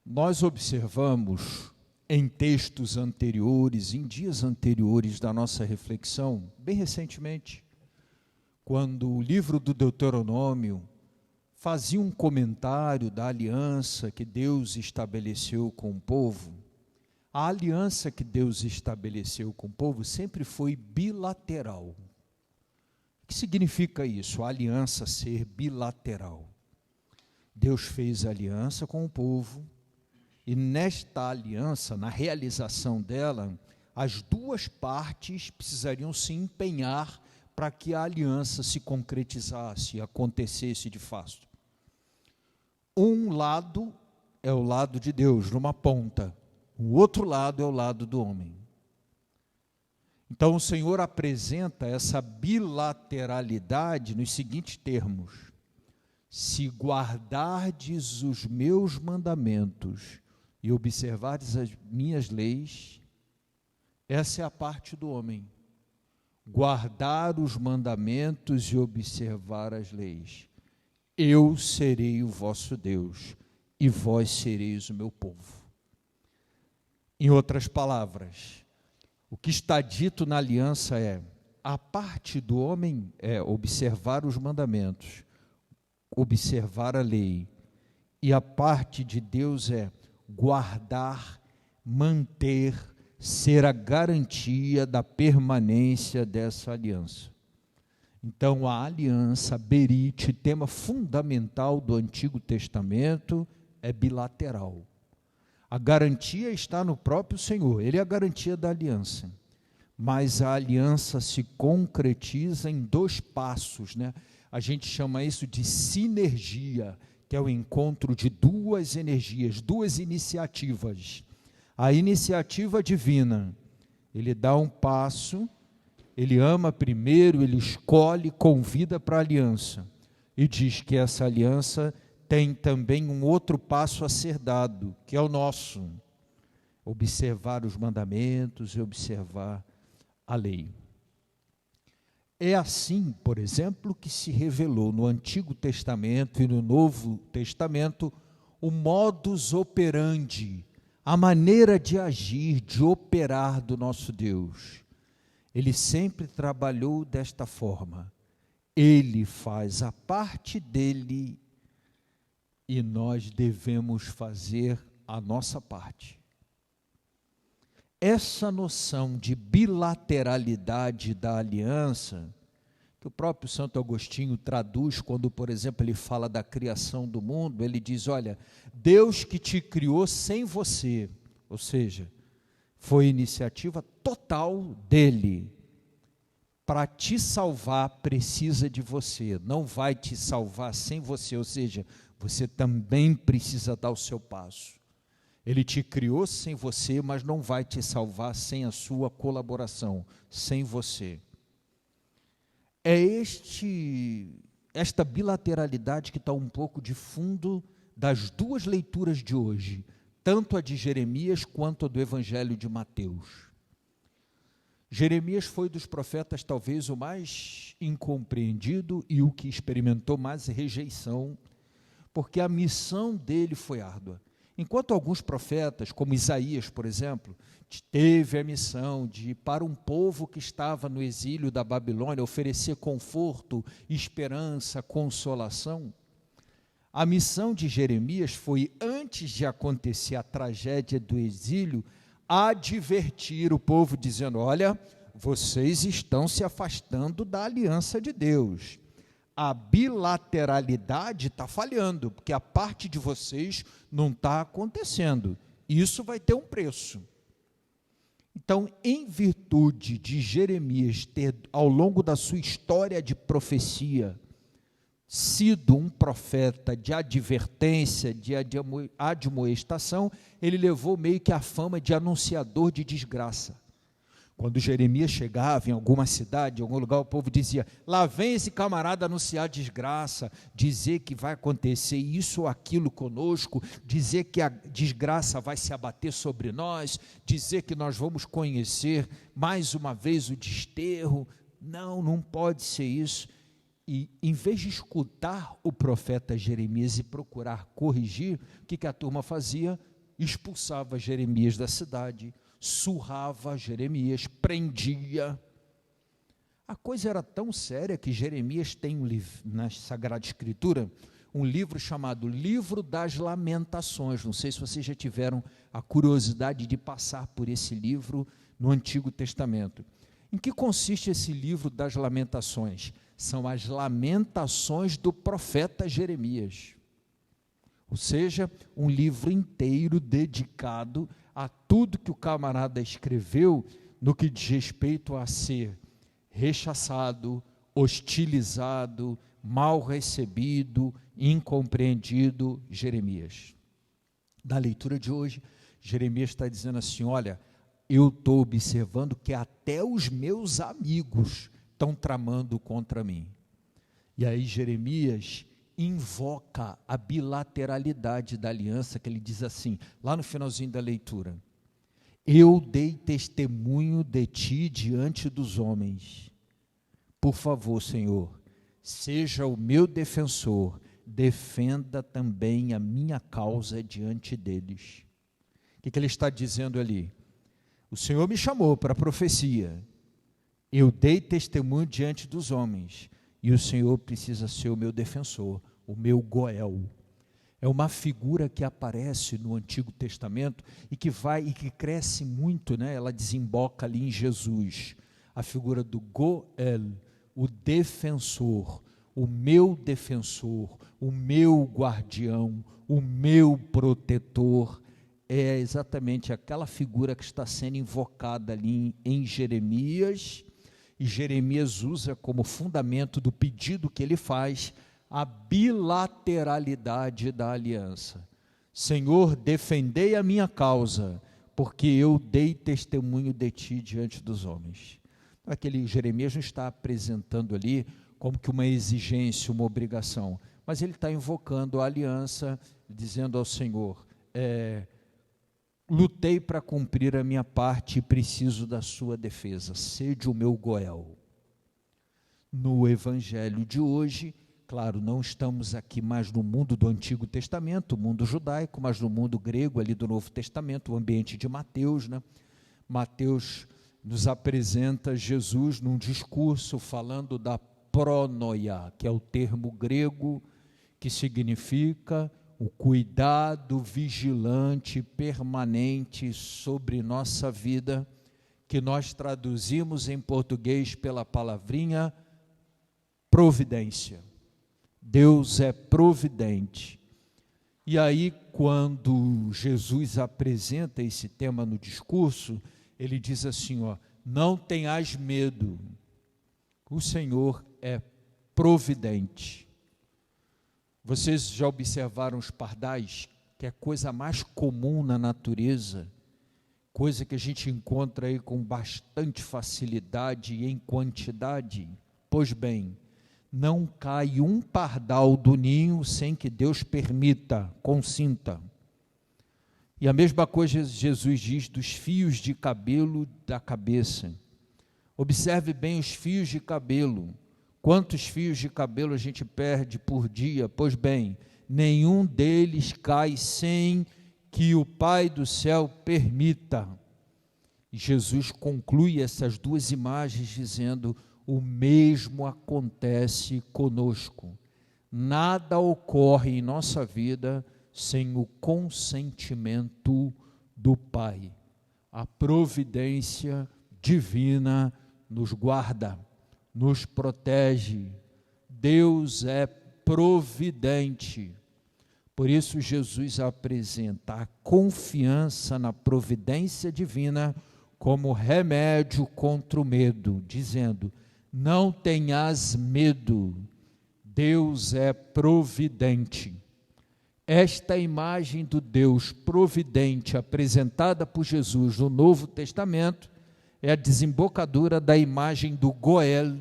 Nós observamos em textos anteriores, em dias anteriores da nossa reflexão, bem recentemente, quando o livro do Deuteronômio fazia um comentário da aliança que Deus estabeleceu com o povo. A aliança que Deus estabeleceu com o povo sempre foi bilateral. O que significa isso? A aliança ser bilateral. Deus fez aliança com o povo, e nesta aliança, na realização dela, as duas partes precisariam se empenhar para que a aliança se concretizasse, acontecesse de fato. Um lado é o lado de Deus, numa ponta, o outro lado é o lado do homem. Então o Senhor apresenta essa bilateralidade nos seguintes termos: se guardardes os meus mandamentos e observardes as minhas leis, essa é a parte do homem. Guardar os mandamentos e observar as leis. Eu serei o vosso Deus, e vós sereis o meu povo. Em outras palavras, o que está dito na aliança é: a parte do homem é observar os mandamentos, observar a lei, e a parte de Deus é guardar, manter, ser a garantia da permanência dessa aliança. Então a aliança, Berite, tema fundamental do Antigo Testamento, é bilateral. A garantia está no próprio Senhor, Ele é a garantia da aliança. Mas a aliança se concretiza em dois passos, né? A gente chama isso de sinergia, que é o encontro de duas energias, duas iniciativas. A iniciativa divina, Ele dá um passo, Ele ama primeiro, Ele escolhe, convida para a aliança, e diz que essa aliança tem também um outro passo a ser dado, que é o nosso: observar os mandamentos e observar a lei. É assim, por exemplo, que se revelou no Antigo Testamento e no Novo Testamento o modus operandi, a maneira de agir, de operar do nosso Deus. Ele sempre trabalhou desta forma. Ele faz a parte dele e nós devemos fazer a nossa parte. Essa noção de bilateralidade da aliança, que o próprio Santo Agostinho traduz quando, por exemplo, ele fala da criação do mundo, ele diz: olha, Deus que te criou sem você, ou seja, foi iniciativa total dele. Para te salvar, precisa de você, não vai te salvar sem você, ou seja, você também precisa dar o seu passo. Ele te criou sem você, mas não vai te salvar sem a sua colaboração, sem você. É esta bilateralidade que está um pouco de fundo das duas leituras de hoje, tanto a de Jeremias quanto a do Evangelho de Mateus. Jeremias foi dos profetas talvez o mais incompreendido e o que experimentou mais rejeição, porque a missão dele foi árdua. Enquanto alguns profetas, como Isaías, por exemplo, teve a missão de, para um povo que estava no exílio da Babilônia, oferecer conforto, esperança, consolação, a missão de Jeremias foi, antes de acontecer a tragédia do exílio, advertir o povo, dizendo: olha, vocês estão se afastando da aliança de Deus. A bilateralidade está falhando, porque a parte de vocês não está acontecendo. Isso vai ter um preço. Então, em virtude de Jeremias ter, ao longo da sua história de profecia, sido um profeta de advertência, de admoestação, ele levou meio que a fama de anunciador de desgraça. Quando Jeremias chegava em alguma cidade, em algum lugar, o povo dizia: lá vem esse camarada anunciar desgraça, dizer que vai acontecer isso ou aquilo conosco, dizer que a desgraça vai se abater sobre nós, dizer que nós vamos conhecer mais uma vez o desterro. Não, não pode ser isso. E em vez de escutar o profeta Jeremias e procurar corrigir, o que a turma fazia? expulsava Jeremias da cidade, surrava Jeremias, prendia. A coisa era tão séria que Jeremias tem um livro, na Sagrada Escritura, um livro chamado Livro das Lamentações. Não sei se vocês já tiveram a curiosidade de passar por esse livro no Antigo Testamento. Em que consiste esse livro das Lamentações? São as lamentações do profeta Jeremias. Ou seja, um livro inteiro dedicado a tudo que o camarada escreveu no que diz respeito a ser rechaçado, hostilizado, mal recebido, incompreendido, Jeremias. Na leitura de hoje, Jeremias está dizendo assim, olha, eu estou observando que até os meus amigos estão tramando contra mim. E aí Jeremias invoca a bilateralidade da aliança, que ele diz assim, lá no finalzinho da leitura, eu dei testemunho de ti diante dos homens. Por favor, Senhor, seja o meu defensor, defenda também a minha causa diante deles. O que ele está dizendo ali? O Senhor me chamou para a profecia, eu dei testemunho diante dos homens, e o Senhor precisa ser o meu defensor, o meu Goel. É uma figura que aparece no Antigo Testamento e que cresce muito, né? Ela desemboca ali em Jesus, a figura do Goel, o defensor, o meu guardião, o meu protetor. É exatamente aquela figura que está sendo invocada ali em Jeremias, e Jeremias usa como fundamento do pedido que ele faz a bilateralidade da aliança. Senhor, defendei a minha causa, porque eu dei testemunho de ti diante dos homens. Aquele Jeremias não está apresentando ali como que uma exigência, uma obrigação, mas ele está invocando a aliança, dizendo ao Senhor, lutei para cumprir a minha parte e preciso da sua defesa, sede o meu Goel. No evangelho de hoje, claro, não estamos aqui mais no mundo do Antigo Testamento, o mundo judaico, mas no mundo grego ali do Novo Testamento, o ambiente de Mateus, né? Mateus nos apresenta Jesus num discurso falando da pronoia, que é o termo grego que significa o cuidado vigilante, permanente sobre nossa vida, que nós traduzimos em português pela palavrinha providência. Deus é providente. E aí, quando Jesus apresenta esse tema no discurso, ele diz assim, ó, não tenhas medo, o Senhor é providente. Vocês já observaram os pardais, que é a coisa mais comum na natureza, coisa que a gente encontra aí com bastante facilidade e em quantidade? Pois bem, não cai um pardal do ninho sem que Deus permita, consinta. E a mesma coisa Jesus diz dos fios de cabelo da cabeça. Observe bem os fios de cabelo. Quantos fios de cabelo a gente perde por dia? Pois bem, nenhum deles cai sem que o Pai do céu permita. E Jesus conclui essas duas imagens dizendo, o mesmo acontece conosco. Nada ocorre em nossa vida sem o consentimento do Pai. A providência divina nos guarda, nos protege. Deus é providente. Por isso Jesus apresenta a confiança na providência divina como remédio contra o medo, dizendo, não tenhas medo, Deus é providente. Esta imagem do Deus providente apresentada por Jesus no Novo Testamento é a desembocadura da imagem do Goel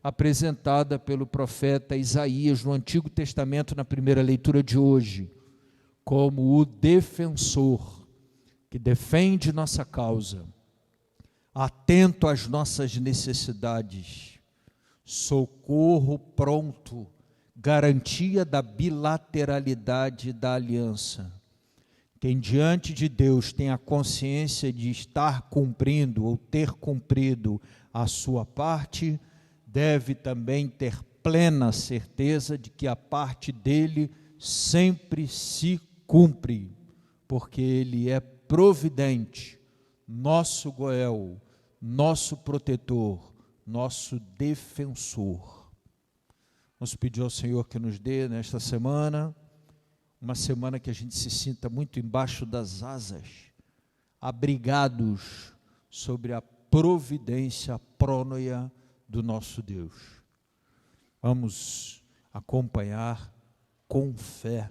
apresentada pelo profeta Isaías no Antigo Testamento na primeira leitura de hoje, como o defensor que defende nossa causa, atento às nossas necessidades, socorro pronto, garantia da bilateralidade da aliança. Quem diante de Deus tem a consciência de estar cumprindo ou ter cumprido a sua parte, deve também ter plena certeza de que a parte dele sempre se cumpre, porque ele é providente, nosso Goel, nosso protetor, nosso defensor. Vamos pedir ao Senhor que nos dê nesta semana, uma semana que a gente se sinta muito embaixo das asas, abrigados sobre a providência prônoia do nosso Deus. Vamos acompanhar com fé